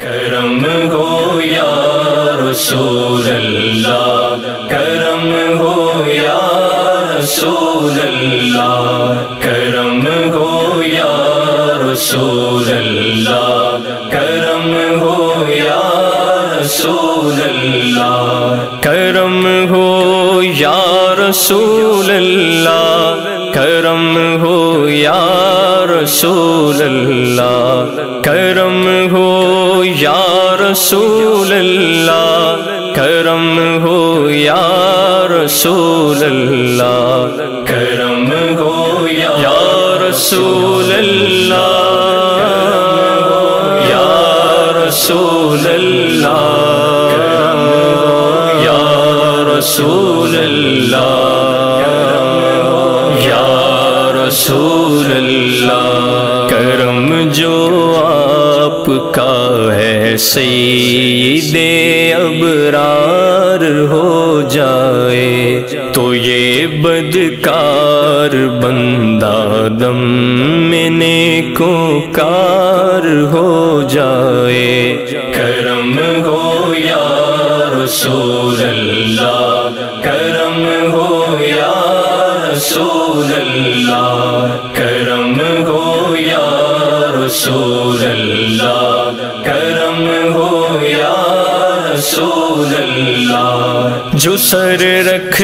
کرم ہو یا رسول اللہ، کرم ہو یا رسول اللہ، کرم ہو یا رسول اللہ، کرم ہو یا رسول اللہ، کرم ہو یا رسول اللہ، کرم ہو یا رسول اللہ، کرم ہو یا رسول اللہ، کرم ہو یا رسول اللہ، کرم ہو یا رسول اللہ، یا رسول اللہ، یا رسول اللہ، یا رسول اللہ، کرم جو آپ کا ہے سید ابرار ہو جائے تو یہ بدکار بندہ دم میں نیکوکار ہو جائے، کرم ہو یا رسول اللہ، کرم ہو یا رسول اللہ، کرم ہو یا رسول اللہ، کرم ہو یا رسول اللہ، جو سر رکھ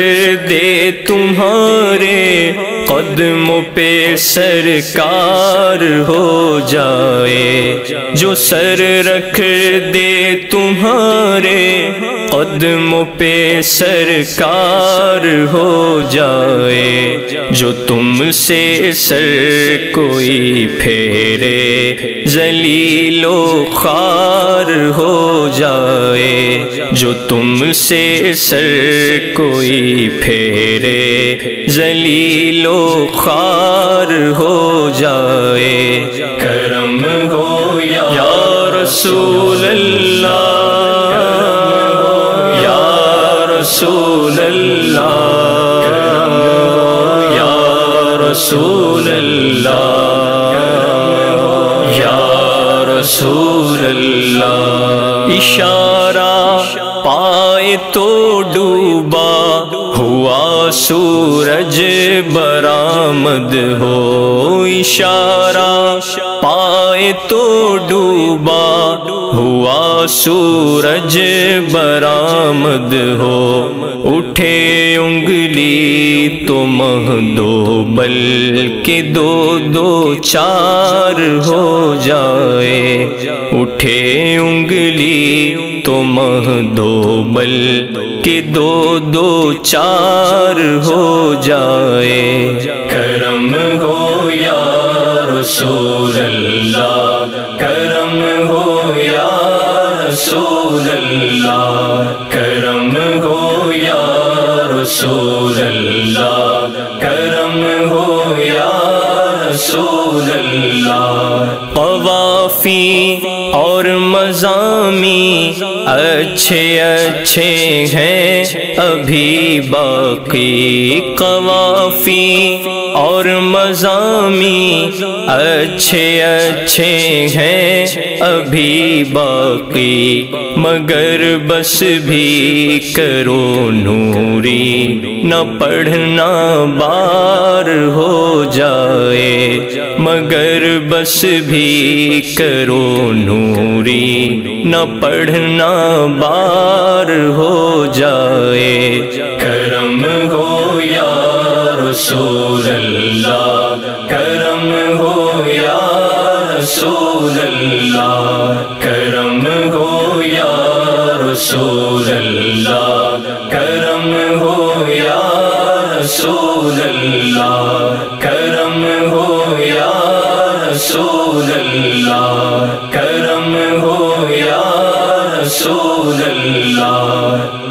دے تمہارے قدموں پہ سرکار ہو جائے، جو سر رکھ دے تمہارے قدموں پہ سرکار ہو جائے، جو تم سے سر کوئی پھیرے ذلیل و خوار ہو جائے، جو تم سے سر کوئی پھیرے ذلیل و خوار ہو جائے، کرم ہو یا رسول اللہ، رسول اللہ، یا رسول اللہ، یا رسول اللہ، اشارہ پائے تو ڈوبا ہوا سورج برآمد ہو، اشارہ پائے تو ڈوبا ہوا سورج برآمد ہو، اٹھے انگلی تو مہ دو بلکہ دو دو چار ہو جائے، اٹھے انگلی تو مہ دو بلکہ دو دو چار ہو جائے، کرم ہو یا رسول اللہ، کرم ہو یا رسول اللہ، کرم ہو یا رسول اللہ، کرم ہو یا رسول اللہ، قوافی اور مضامی اچھے اچھے ہیں ابھی باقی، قوافی اور مضامی اچھے اچھے ہیں ابھی باقی، مگر بس بھی کرو نوری نہ پڑھنا بار ہو جائے، مگر بس بھی کرو نوری نہ پڑھنا بار ہو جائے، کرم ہو یا رسول اللہ، کرم ہو یا رسول اللہ، کرم ہو یا رسول اللہ، کرم ہو یا رسول اللہ، کرم ہو یا رسول اللہ، کرم ہو یا رسول اللہ۔